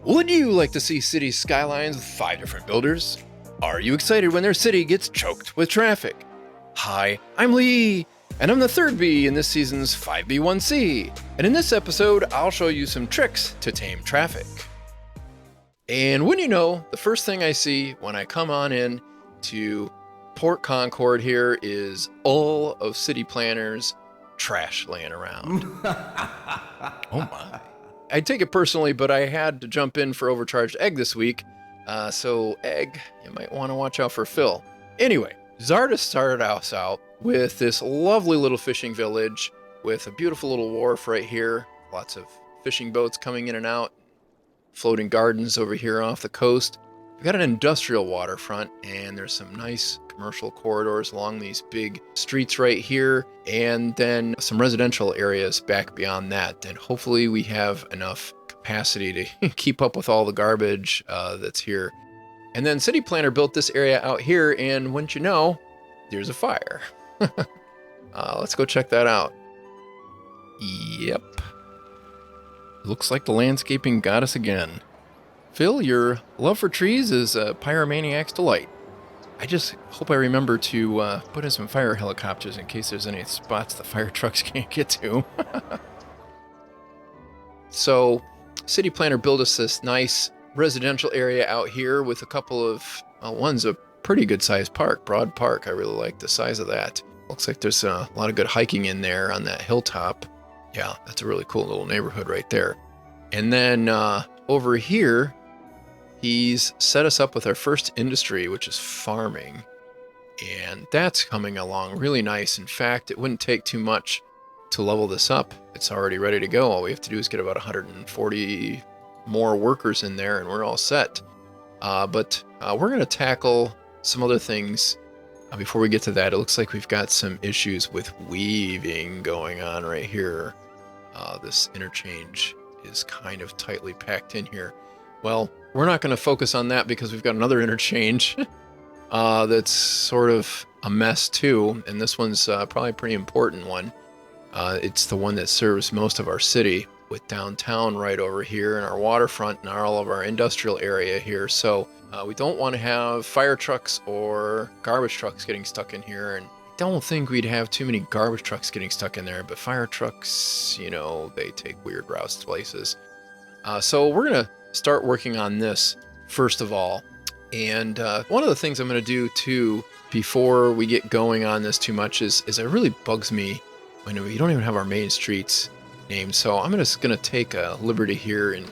Would you like to see Cities Skylines with 5 different builders? Are you excited when their city gets choked with traffic? Hi, I'm Lee, and I'm the third B in this season's 5B1C, and in this episode, I'll show you some tricks to tame traffic. And wouldn't you know, the first thing I see when I come on in to Port Concord here is all of city planners' trash laying around. Oh my. I take it personally, but I had to jump in for overcharged egg this week. So egg, you might want to watch out for Phil. Anyway, Zarda started us out with this lovely little fishing village with a beautiful little wharf right here. Lots of fishing boats coming in and out. Floating gardens over here off the coast. We've got an industrial waterfront, and there's some nice commercial corridors along these big streets right here, and then some residential areas back beyond that. And hopefully we have enough capacity to keep up with all the garbage that's here. And then City Planner built this area out here, and wouldn't you know, there's a fire. Let's go check that out. Yep. Looks like the landscaping got us again. Phil, your love for trees is a pyromaniac's delight. I just hope I remember to put in some fire helicopters in case there's any spots the fire trucks can't get to. So, City Planner built us this nice residential area out here with a couple of, one's a pretty good sized park, Broad Park. I really like the size of that. Looks like there's a lot of good hiking in there on that hilltop. Yeah, that's a really cool little neighborhood right there. And then over here, he's set us up with our first industry, which is farming. And that's coming along really nice. In fact, it wouldn't take too much to level this up. It's already ready to go. All we have to do is get about 140 more workers in there and we're all set. But we're going to tackle some other things. Before we get to that, it looks like we've got some issues with weaving going on right here. This interchange is kind of tightly packed in here. Well, we're not going to focus on that because we've got another interchange that's sort of a mess too. And this one's probably a pretty important one. It's the one that serves most of our city, with downtown right over here and our waterfront and all of our industrial area here. So we don't want to have fire trucks or garbage trucks getting stuck in here. And I don't think we'd have too many garbage trucks getting stuck in there, but fire trucks, you know, they take weird routes to places. So we're going to start working on this first of all. And one of the things I'm going to do too, before we get going on this too much, is it really bugs me when we don't even have our main streets named. So I'm just going to take a liberty here, and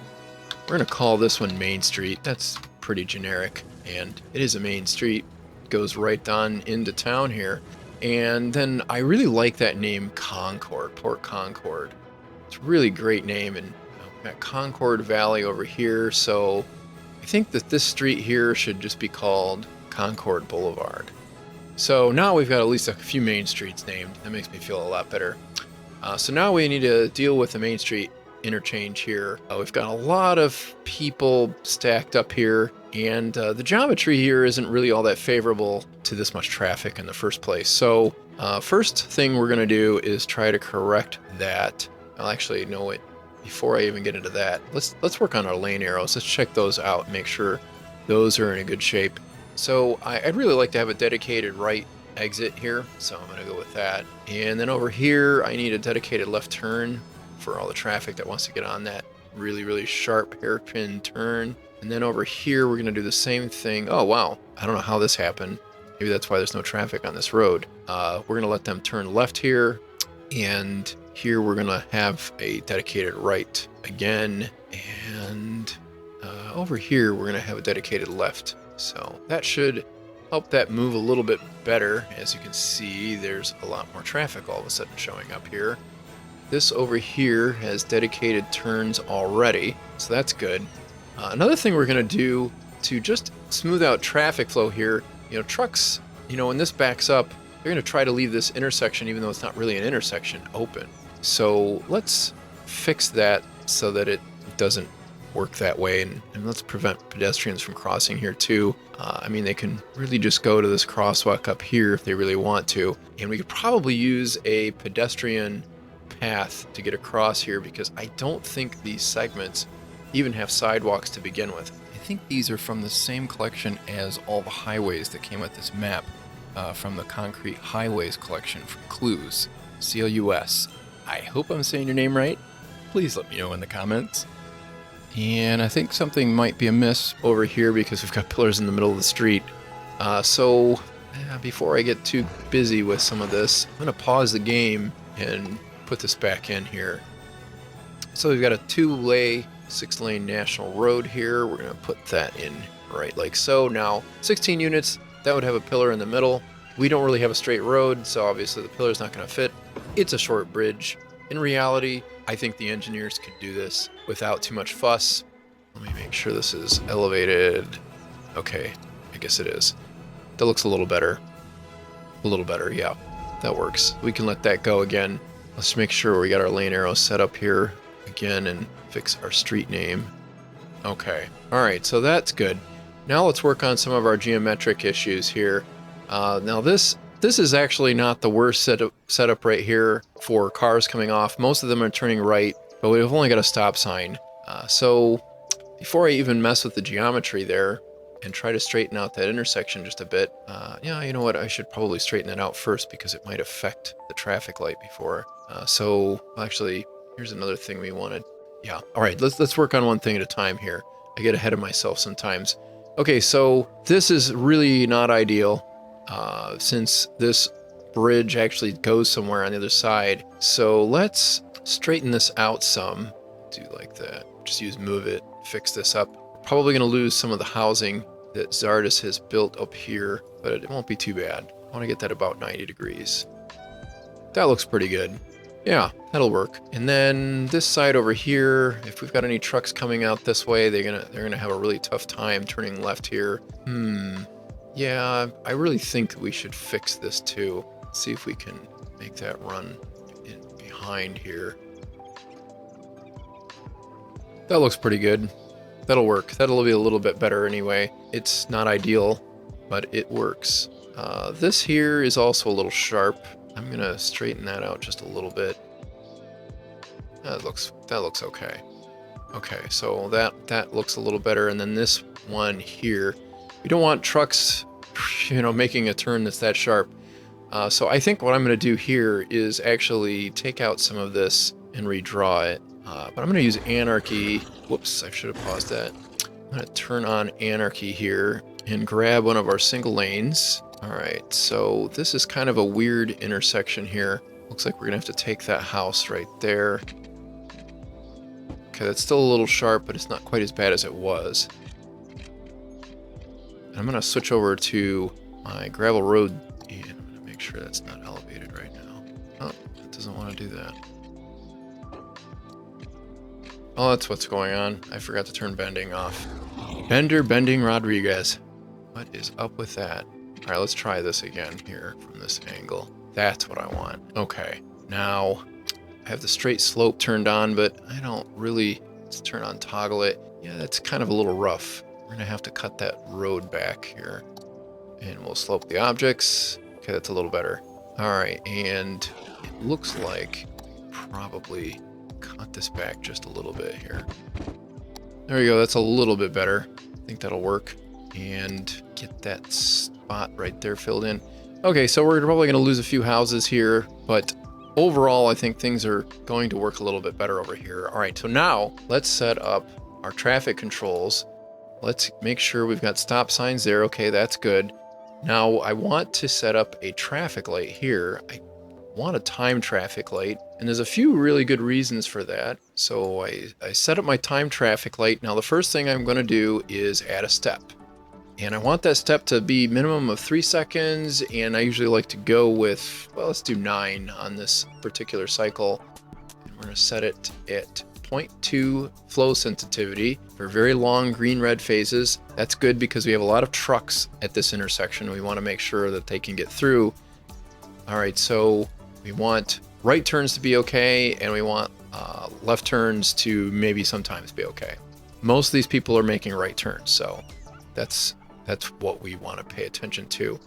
we're going to call this one Main Street. That's pretty generic, and it is a main street. It goes right on into town here. And then I really like that name, Concord, Port Concord. It's a really great name, and we've got Concord Valley over here. So I think that this street here should just be called Concord Boulevard. So now we've got at least a few main streets named. That makes me feel a lot better. So now we need to deal with the Main Street interchange here. We've got a lot of people stacked up here, and the geometry here isn't really all that favorable to this much traffic in the first place. So first thing we're going to do is try to correct that. I'll actually know it before I even get into that. Let's work on our lane arrows. Let's check those out and make sure those are in a good shape. So I'd really like to have a dedicated right exit here, so I'm going to go with that. And then over here I need a dedicated left turn for all the traffic that wants to get on that really sharp hairpin turn. And then over here we're going to do the same thing. Oh wow, I don't know how this happened. Maybe that's why there's no traffic on this road. We're going to let them turn left here, and here we're going to have a dedicated right again, and over here we're going to have a dedicated left. So that should help that move a little bit better. As you can see, there's a lot more traffic all of a sudden showing up here. This over here has dedicated turns already, so that's good. Another thing we're going to do to just smooth out traffic flow here, trucks, when this backs up, they're going to try to leave this intersection, even though it's not really an intersection, open. So let's fix that so that it doesn't work that way, and let's prevent pedestrians from crossing here too. They can really just go to this crosswalk up here if they really want to, and we could probably use a pedestrian path to get across here, because I don't think these segments even have sidewalks to begin with. I think these are from the same collection as all the highways that came with this map, from the Concrete Highways collection from Clues, CLUS. I hope I'm saying your name right. Please let me know in the comments. And I think something might be amiss over here because we've got pillars in the middle of the street. So before I get too busy with some of this, I'm going to pause the game and put this back in here. So we've got a 2-lane, 6-lane national road here. We're going to put that in right like so. Now, 16 units, that would have a pillar in the middle. We don't really have a straight road, so obviously the pillar's not going to fit. It's a short bridge. In reality, I think the engineers could do this without too much fuss. Let me make sure this is elevated. Okay, I guess it is. That looks a little better. A little better, yeah. That works. We can let that go again. Let's make sure we got our lane arrows set up here again and fix our street name. Okay, all right, so that's good. Now let's work on some of our geometric issues here. Now this is actually not the worst setup right here for cars coming off. Most of them are turning right, but we've only got a stop sign. So before I even mess with the geometry there and try to straighten out that intersection just a bit, yeah, you know what? I should probably straighten it out first because it might affect the traffic light before. So actually, here's another thing we wanted. Yeah, all right, let's work on one thing at a time here. I get ahead of myself sometimes. Okay, so this is really not ideal. Since this bridge actually goes somewhere on the other side. So let's straighten this out some. Do like that. Just use move it, fix this up. We're probably going to lose some of the housing that Zardis has built up here, but it won't be too bad. I want to get that about 90 degrees. That looks pretty good. Yeah, that'll work. And then this side over here, if we've got any trucks coming out this way, they're gonna have a really tough time turning left here. Yeah, I really think we should fix this too. See if we can make that run in behind here. That looks pretty good. That'll work. That'll be a little bit better anyway. It's not ideal, but it works. This here is also a little sharp. I'm gonna straighten that out just a little bit. That looks okay. Okay, so that looks a little better. And then this one here, we don't want trucks, making a turn that's that sharp. So I think what I'm going to do here is actually take out some of this and redraw it. But I'm going to use Anarchy. Whoops, I should have paused that. I'm going to turn on Anarchy here and grab one of our single lanes. All right, so this is kind of a weird intersection here. Looks like we're going to have to take that house right there. Okay, that's still a little sharp, but it's not quite as bad as it was. I'm going to switch over to my gravel road, and I'm going to make sure that's not elevated right now. Oh, it doesn't want to do that. Oh, that's what's going on. I forgot to turn bending off. Bending Rodriguez. What is up with that? All right, let's try this again here from this angle. That's what I want. Okay, now I have the straight slope turned on, but I don't really, let's turn on toggle it. Yeah, that's kind of a little rough. We're gonna have to cut that road back here, and we'll slope the objects. Okay, that's a little better. All right, and it looks like probably cut this back just a little bit here. There we go, that's a little bit better. I think that'll work. And get that spot right there filled in. Okay, so we're probably gonna lose a few houses here, but overall, I think things are going to work a little bit better over here. All right, so now let's set up our traffic controls. Let's make sure we've got stop signs there. Okay, that's good. Now I want to set up a traffic light here. I want a time traffic light, and there's a few really good reasons for that. So I set up my time traffic light. Now the first thing I'm gonna do is add a step. And I want that step to be minimum of 3 seconds, and I usually like to go with, well, let's do 9 on this particular cycle. And we're gonna set it at 0.2 flow sensitivity for very long green-red phases. That's good because we have a lot of trucks at this intersection. We wanna make sure that they can get through. All right, so we want right turns to be okay, and we want left turns to maybe sometimes be okay. Most of these people are making right turns, so that's what we want to pay attention to.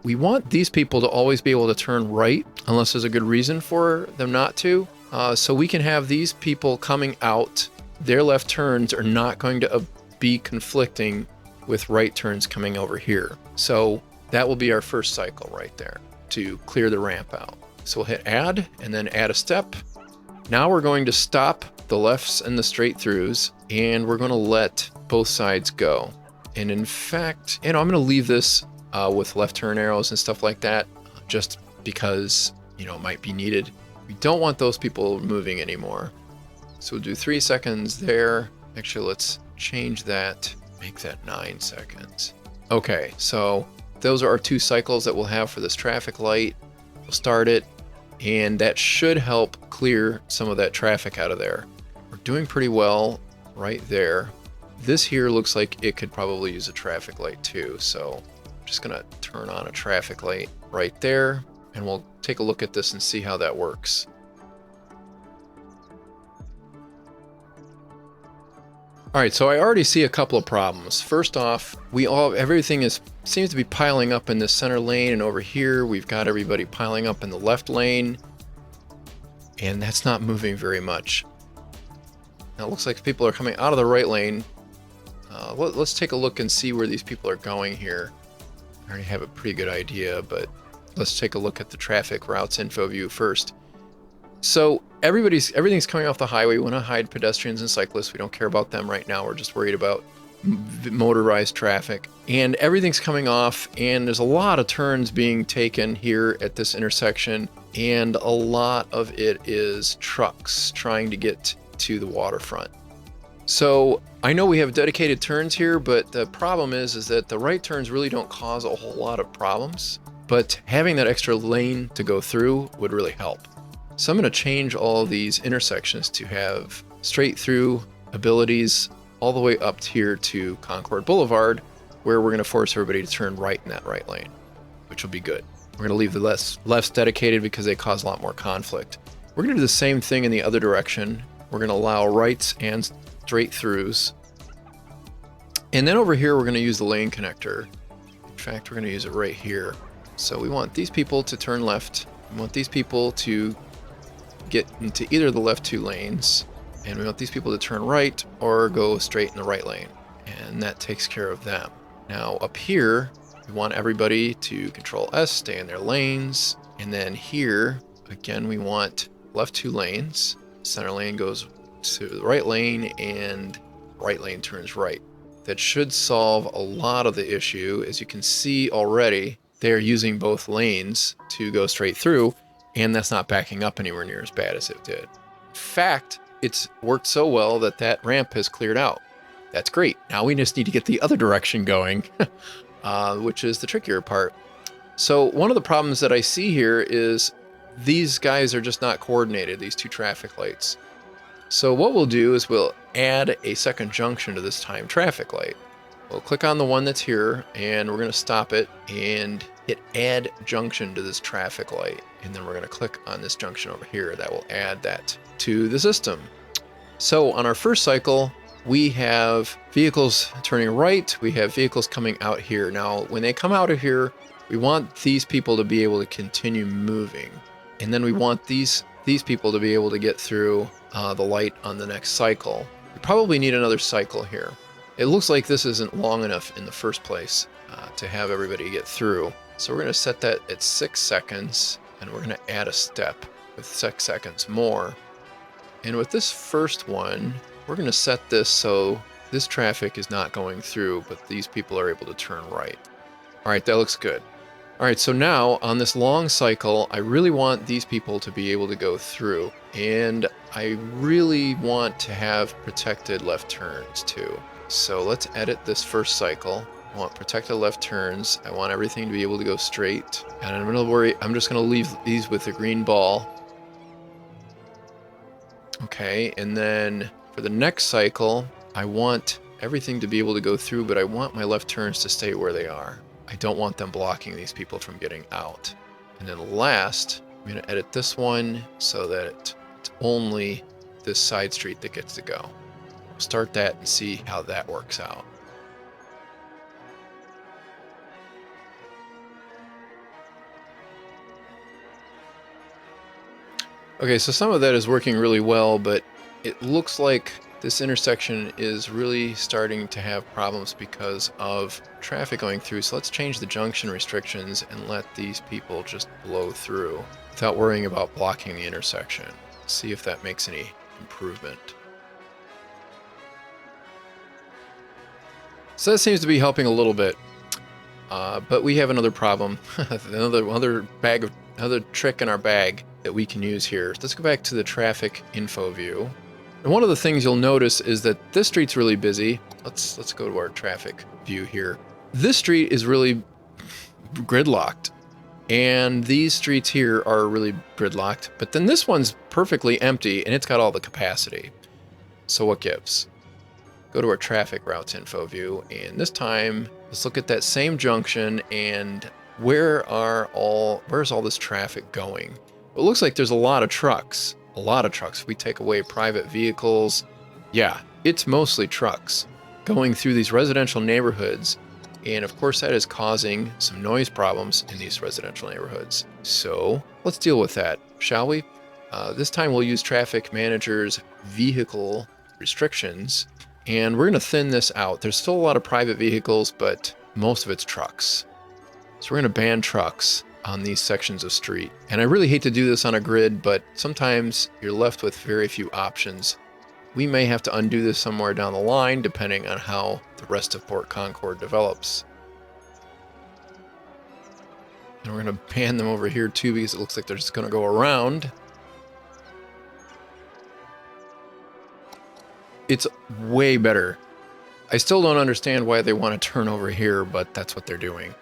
We want these people to always be able to turn right unless there's a good reason for them not to. So we can have these people coming out their left turns are not going to be conflicting with right turns coming over here. So that will be our first cycle right there to clear the ramp out. So we'll hit add and then add a step. Now we're going to stop the lefts and the straight throughs, and we're going to let both sides go. And in fact, I'm going to leave this with left turn arrows and stuff like that, just because, it might be needed. We don't want those people moving anymore. So we'll do 3 seconds there. Actually, let's change that, make that 9 seconds. Okay, so those are our 2 cycles that we'll have for this traffic light. We'll start it, and that should help clear some of that traffic out of there. We're doing pretty well right there. This here looks like it could probably use a traffic light too, so I'm just gonna turn on a traffic light right there, and we'll take a look at this and see how that works. All right, so I already see a couple of problems. First off, everything seems to be piling up in the center lane, and over here we've got everybody piling up in the left lane, and that's not moving very much. Now it looks like people are coming out of the right lane. Let's take a look and see where these people are going here. I already have a pretty good idea, but let's take a look at the traffic routes info view first. So everything's coming off the highway. We want to hide pedestrians and cyclists. We don't care about them right now. We're just worried about motorized traffic. And everything's coming off, and there's a lot of turns being taken here at this intersection, and a lot of it is trucks trying to get to the waterfront. So I know we have dedicated turns here, but the problem is that the right turns really don't cause a whole lot of problems, but having that extra lane to go through would really help. So I'm going to change all of these intersections to have straight through abilities all the way up here to Concord Boulevard, where we're going to force everybody to turn right in that right lane, which will be good. We're going to leave the lefts dedicated because they cause a lot more conflict. We're going to do the same thing in the other direction. We're going to allow rights and straight throughs. And then over here, we're going to use the lane connector. In fact, we're going to use it right here. So we want these people to turn left. We want these people to get into either of the left 2 lanes. And we want these people to turn right or go straight in the right lane. And that takes care of them. Now up here, we want everybody to Control S, stay in their lanes. And then here, again, we want left 2 lanes. Center lane goes to the right lane, and right lane turns right. That should solve a lot of the issue. As you can see already, they're using both lanes to go straight through, and that's not backing up anywhere near as bad as it did. In fact, it's worked so well that that ramp has cleared out. That's great. Now we just need to get the other direction going, which is the trickier part. So one of the problems that I see here is these guys are just not coordinated, these 2 traffic lights. So what we'll do is we'll add a second junction to this time traffic light. We'll click on the one that's here, and we're going to stop it and hit add junction to this traffic light. And then we're going to click on this junction over here. That will add that to the system. So on our first cycle, we have vehicles turning right. We have vehicles coming out here. Now, when they come out of here, we want these people to be able to continue moving. And then we want these people to be able to get through the light on the next cycle. We probably need another cycle here. It looks like this isn't long enough in the first place to have everybody get through. So we're going to set that at 6 seconds, and we're going to add a step with 6 seconds more. And with this first one, we're going to set this so this traffic is not going through, but these people are able to turn right. All right, that looks good. All right, so now on this long cycle, I really want these people to be able to go through, and I really want to have protected left turns too. So let's edit this first cycle. I want protected left turns. I want everything to be able to go straight. And I'm just gonna leave these with a green ball. Okay, and then for the next cycle, I want everything to be able to go through, but I want my left turns to stay where they are. I don't want them blocking these people from getting out. And then last, I'm going to edit this one so that it's only this side street that gets to go. We'll start that and see how that works out. Okay, so some of that is working really well, but it looks like This intersection is really starting to have problems because of traffic going through. So let's change the junction restrictions and let these people just blow through without worrying about blocking the intersection. See if that makes any improvement. So that seems to be helping a little bit. But we have another problem, another trick in our bag that we can use here. Let's go back to the traffic info view. And one of the things you'll notice is that this street's really busy. Let's go to our traffic view here. This street is really gridlocked, and these streets here are really gridlocked. But then this one's perfectly empty, and it's got all the capacity. So what gives? Go to our traffic routes info view, and this time let's look at that same junction and where's all this traffic going? Well, it looks like there's a lot of trucks. If we take away private vehicles, yeah, it's mostly trucks going through these residential neighborhoods. And of course that is causing some noise problems in these residential neighborhoods. So let's deal with that, shall we? This time we'll use Traffic Manager's vehicle restrictions, and we're gonna thin this out. There's still a lot of private vehicles, but most of it's trucks. So we're gonna ban trucks on these sections of street. And I really hate to do this on a grid, but sometimes you're left with very few options. We may have to undo this somewhere down the line, depending on how the rest of Port Concord develops. And we're gonna ban them over here too, because it looks like they're just gonna go around. It's way better. I still don't understand why they want to turn over here, but that's what they're doing.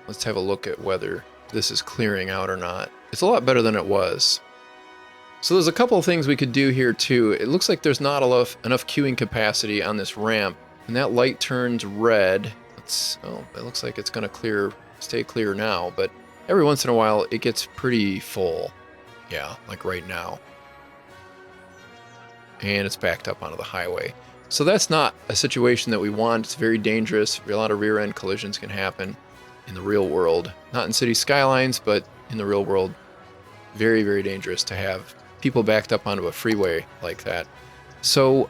Let's have a look at whether this is clearing out or not. It's a lot better than it was. So there's a couple of things we could do here too. It looks like there's not enough queuing capacity on this ramp, and that light turns red. It looks like it's gonna stay clear now, but every once in a while it gets pretty full. Yeah, like right now. And it's backed up onto the highway. So that's not a situation that we want. It's very dangerous. A lot of rear end collisions can happen in the real world. Not in Cities Skylines, but in the real world. Very, very dangerous to have people backed up onto a freeway like that. So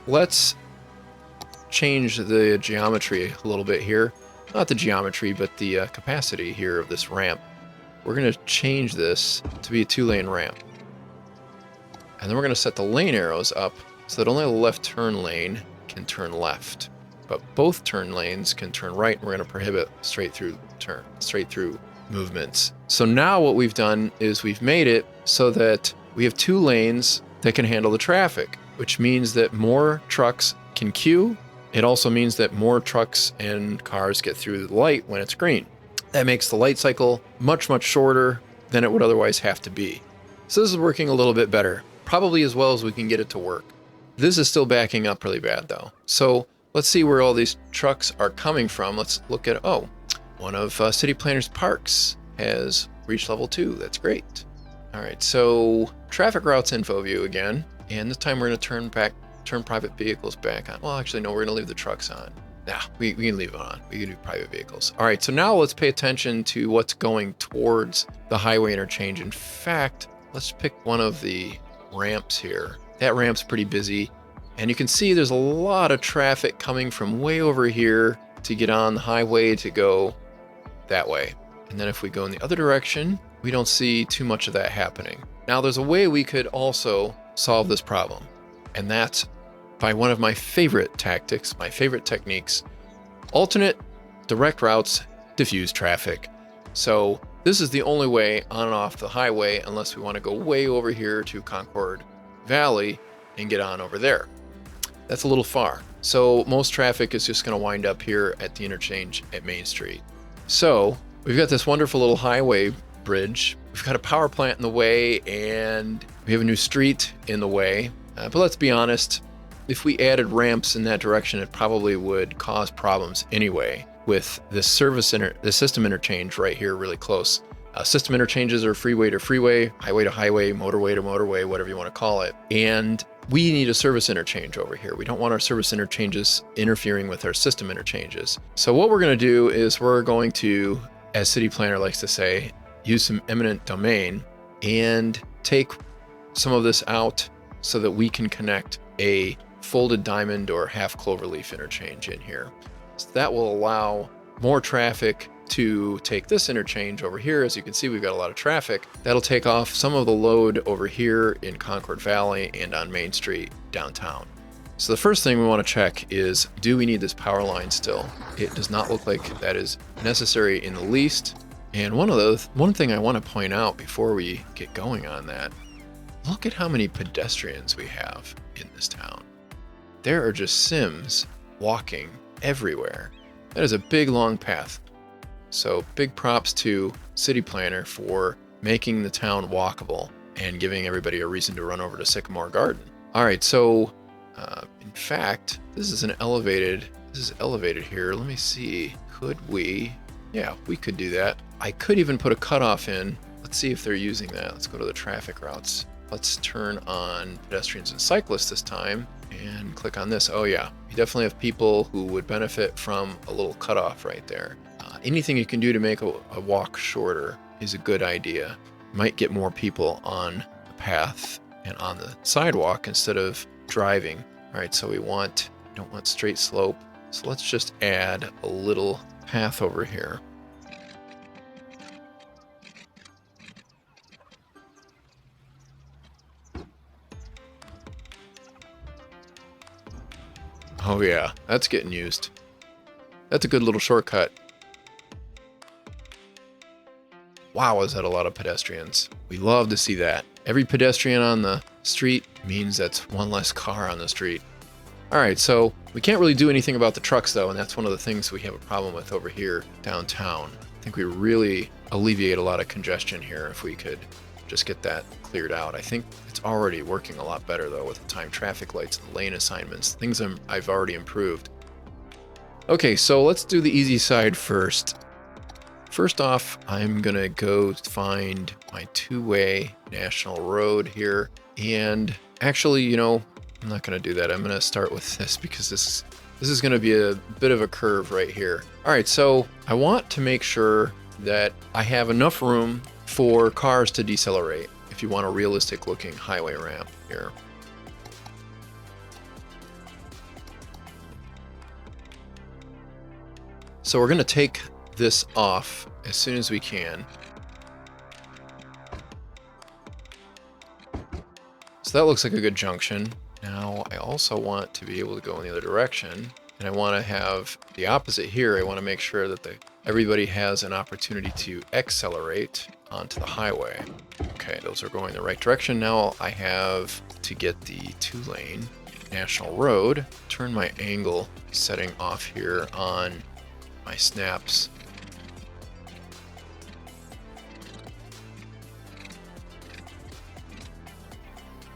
let's change the geometry a little bit here. Not the geometry, but the capacity here of this ramp. We're going to change this to be a 2-lane ramp. And then we're going to set the lane arrows up so that only the left turn lane can turn left. But both turn lanes can turn right, and we're going to prohibit straight through movements. So now what we've done is we've made it so that we have 2 lanes that can handle the traffic, which means that more trucks can queue. It also means that more trucks and cars get through the light when it's green. That makes the light cycle much, much shorter than it would otherwise have to be. So this is working a little bit better, probably as well as we can get it to work. This is still backing up really bad though. So let's see where all these trucks are coming from. Let's look at, one of City Planner's parks has reached level 2. That's great. All right, so traffic routes info view again. And this time we're gonna turn private vehicles back on. Well, actually, no, we're gonna leave the trucks on. Nah, we can leave it on. We can do private vehicles. All right, so now let's pay attention to what's going towards the highway interchange. In fact, let's pick one of the ramps here. That ramp's pretty busy. And you can see there's a lot of traffic coming from way over here to get on the highway to go that way. And then if we go in the other direction, we don't see too much of that happening. Now there's a way we could also solve this problem. And that's by one of my favorite tactics, my favorite techniques, alternate direct routes, diffuse traffic. So this is the only way on and off the highway unless we want to go way over here to Concord Valley and get on over there. That's a little far. So most traffic is just going to wind up here at the interchange at Main Street. So we've got this wonderful little highway bridge. We've got a power plant in the way, and we have a new street in the way. But let's be honest, if we added ramps in that direction, it probably would cause problems anyway with this the system interchange right here really close. System interchanges are freeway to freeway, highway to highway, motorway to motorway, whatever you want to call it. And we need a service interchange over here. We don't want our service interchanges interfering with our system interchanges. So what we're going to do is we're going to, as City Planner likes to say, use some eminent domain and take some of this out so that we can connect a folded diamond or half cloverleaf interchange in here. So that will allow more traffic to take this interchange over here. As you can see, we've got a lot of traffic. That'll take off some of the load over here in Concord Valley and on Main Street downtown. So the first thing we want to check is, do we need this power line still? It does not look like that is necessary in the least. And one thing I want to point out before we get going on that, look at how many pedestrians we have in this town. There are just Sims walking everywhere. That is a big, long path. So big props to City Planner for making the town walkable and giving everybody a reason to run over to Sycamore Garden. All right, so in fact, this is elevated here. Let me see, could we? Yeah, we could do that. I could even put a cutoff in. Let's see if they're using that. Let's go to the traffic routes. Let's turn on pedestrians and cyclists this time and click on this. Oh yeah, you definitely have people who would benefit from a little cutoff right there. Anything you can do to make a walk shorter is a good idea. Might get more people on the path and on the sidewalk instead of driving. All right, so we don't want straight slope. So let's just add a little path over here. Oh yeah, that's getting used. That's a good little shortcut. Wow, is that a lot of pedestrians? We love to see that. Every pedestrian on the street means that's one less car on the street. All right, so we can't really do anything about the trucks though, and that's one of the things we have a problem with over here downtown. I think we really alleviate a lot of congestion here if we could just get that cleared out. I think it's already working a lot better though with the timed traffic lights and lane assignments, things I've already improved. Okay, so let's do the easy side first. First off, I'm gonna go find my two-way national road here. And actually, you know, I'm not gonna do that. I'm gonna start with this because this is gonna be a bit of a curve right here. All right, so I want to make sure that I have enough room for cars to decelerate if you want a realistic looking highway ramp here. So we're gonna take this off as soon as we can. So that looks like a good junction. Now I also want to be able to go in the other direction, and I want to have the opposite here. I want to make sure that everybody has an opportunity to accelerate onto the highway. Okay, those are going the right direction. Now I have to get the two-lane national road, turn my angle setting off here on my snaps.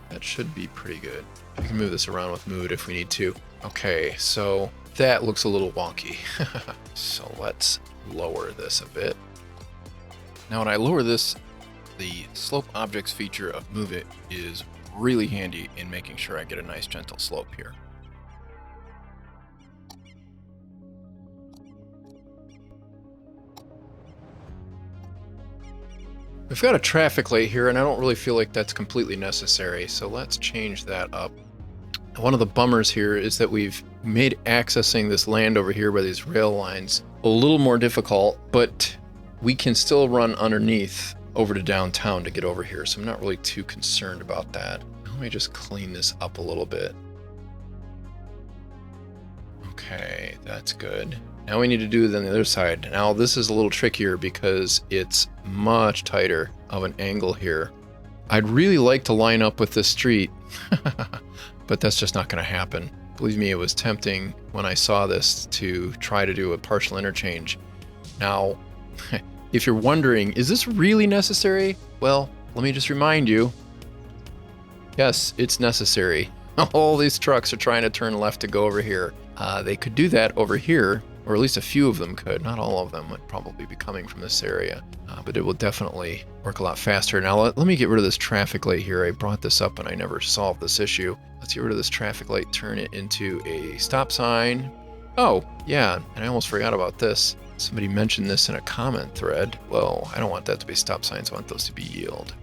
That should be pretty good. We can move this around with mood if we need to. Okay, so that looks a little wonky. So let's lower this a bit. Now when I lower this, the slope objects feature of Move It is really handy in making sure I get a nice gentle slope here. We've got a traffic light here, and I don't really feel like that's completely necessary, so let's change that up. One of the bummers here is that we've made accessing this land over here by these rail lines a little more difficult, but we can still run underneath over to downtown to get over here, so I'm not really too concerned about that. Let me just clean this up a little bit. Okay, that's good. Now we need to do it on the other side. Now this is a little trickier because it's much tighter of an angle here. I'd really like to line up with this street, but that's just not going to happen. Believe me, it was tempting when I saw this to try to do a partial interchange. Now, if you're wondering, is this really necessary? Well, let me just remind you, yes, it's necessary. All these trucks are trying to turn left to go over here. They could do that over here, or at least a few of them could. Not all of them would probably be coming from this area, but it will definitely work a lot faster. Now let me get rid of this traffic light here. I brought this up and I never solved this issue. Let's get rid of this traffic light, turn it into a stop sign. Oh, yeah, and I almost forgot about this. Somebody mentioned this in a comment thread. Well, I don't want that to be stop signs, I want those to be yield.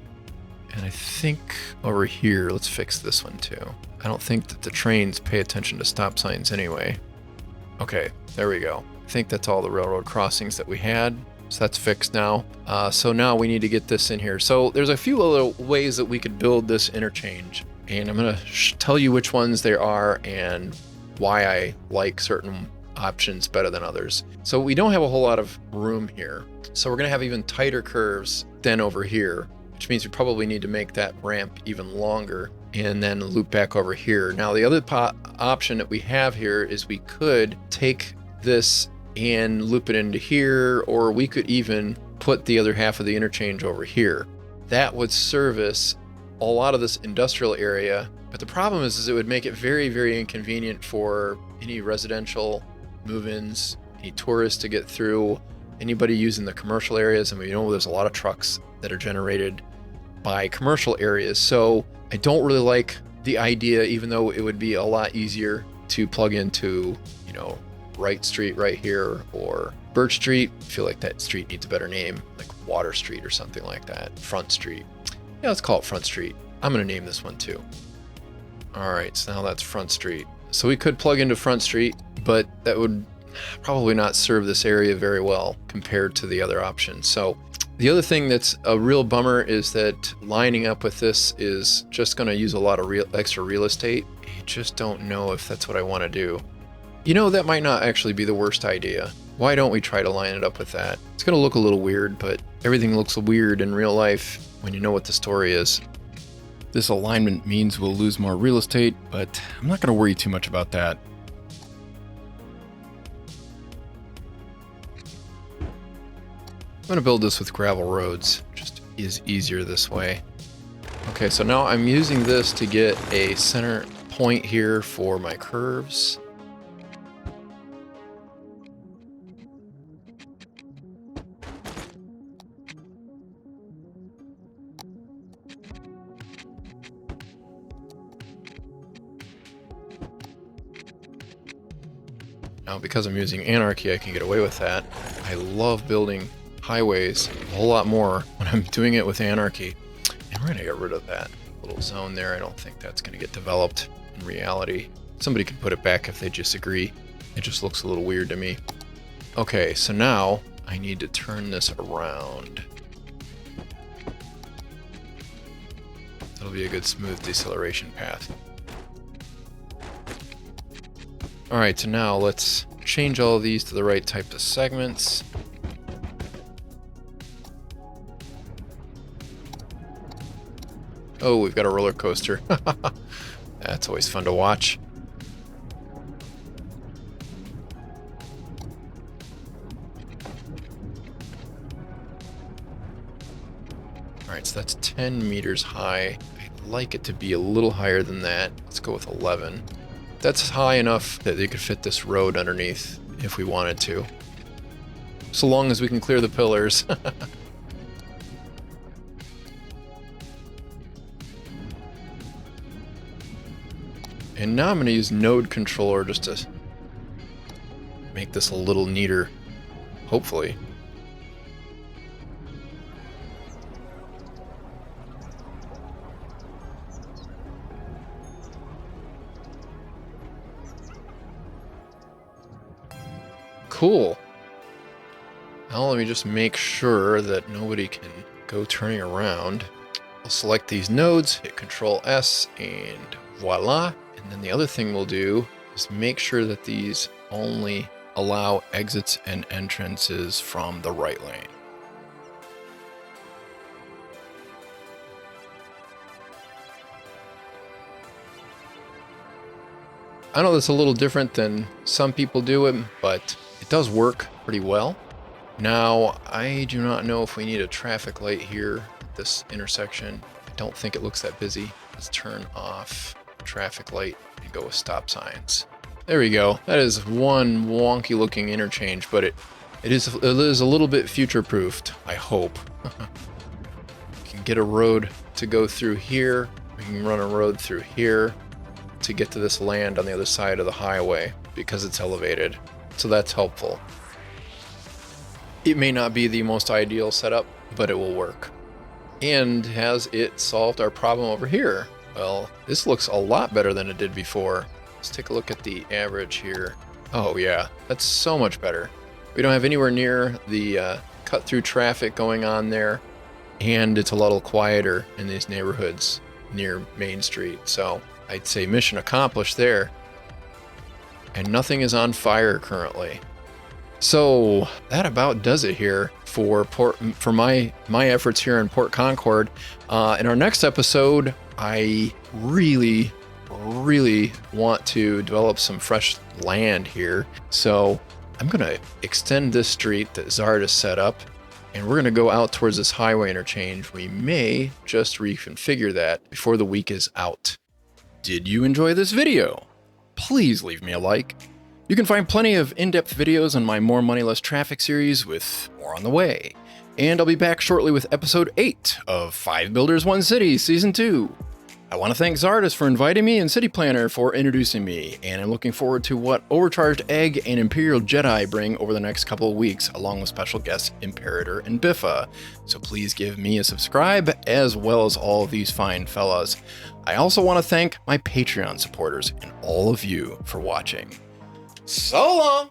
And I think over here, let's fix this one too. I don't think that the trains pay attention to stop signs anyway. Okay, there we go. I think that's all the railroad crossings that we had. So that's fixed now. So now we need to get this in here. So there's a few other ways that we could build this interchange. And I'm gonna tell you which ones they are and why I like certain options better than others. So we don't have a whole lot of room here. So we're gonna have even tighter curves than over here, which means we probably need to make that ramp even longer and then loop back over here. Now the other option that we have here is we could take this and loop it into here, or we could even put the other half of the interchange over here. That would service a lot of this industrial area, but the problem is it would make it very, very inconvenient for any residential move-ins, any tourists to get through, anybody using the commercial areas. And we know there's a lot of trucks that are generated by commercial areas. So I don't really like the idea, even though it would be a lot easier to plug into, you know, Wright Street right here or Birch Street. I feel like that street needs a better name, like Water Street or something like that. Front Street. Yeah, let's call it Front Street. I'm going to name this one too. All right, so now that's Front Street. So we could plug into Front Street, but that would probably not serve this area very well compared to the other options. So the other thing that's a real bummer is that lining up with this is just going to use a lot of extra real estate. I just don't know if that's what I want to do. You know, that might not actually be the worst idea. Why don't we try to line it up with that? It's going to look a little weird, but everything looks weird in real life when you know what the story is. This alignment means we'll lose more real estate, but I'm not going to worry too much about that. I'm going to build this with gravel roads. Just is easier this way. Okay, so now I'm using this to get a center point here for my curves. Now, because I'm using Anarchy, I can get away with that. I love building highways a whole lot more when I'm doing it with Anarchy. And we're going to get rid of that little zone there. I don't think that's going to get developed in reality. Somebody can put it back if they disagree. It just looks a little weird to me. Okay, so now I need to turn this around. That'll be a good smooth deceleration path. All right, so now let's change all of these to the right type of segments. Oh, we've got a roller coaster. That's always fun to watch. All right, so that's 10 meters high. I'd like it to be a little higher than that. Let's go with 11. That's high enough that they could fit this road underneath if we wanted to. So long as we can clear the pillars. And now I'm going to use node controller just to make this a little neater, hopefully. Cool. Now let me just make sure that nobody can go turning around. I'll select these nodes, hit Control S, and voila. And then the other thing we'll do is make sure that these only allow exits and entrances from the right lane. I know that's a little different than some people do it, but it does work pretty well. Now, I do not know if we need a traffic light here at this intersection. I don't think it looks that busy. Let's turn off traffic light and go with stop signs. There we go. That is one wonky looking interchange, but it is a little bit future proofed, I hope. We can get a road to go through here. We can run a road through here to get to this land on the other side of the highway because it's elevated. So that's helpful. It may not be the most ideal setup, but it will work. And has it solved our problem over here? Well, this looks a lot better than it did before. Let's take a look at the average here. Oh yeah, that's so much better. We don't have anywhere near the cut through traffic going on there, and it's a little quieter in these neighborhoods near Main Street. So I'd say mission accomplished there. And nothing is on fire currently. So that about does it here for my efforts here in Port Concord. In our next episode, I really want to develop some fresh land here. So I'm gonna extend this street that Zard has set up, and we're gonna go out towards this highway interchange. We may just reconfigure that before the week is out. Did you enjoy this video? Please leave me a like. You can find plenty of in-depth videos on my More Money Less Traffic series with more on the way. And I'll be back shortly with episode 8 of 5 Builders 1 City Season 2. I want to thank Zardis for inviting me and City Planner for introducing me, and I'm looking forward to what Overcharged Egg and Imperial Jedi bring over the next couple of weeks, along with special guests Imperator and Biffa. So please give me a subscribe, as well as all of these fine fellas. I also want to thank my Patreon supporters and all of you for watching. So long!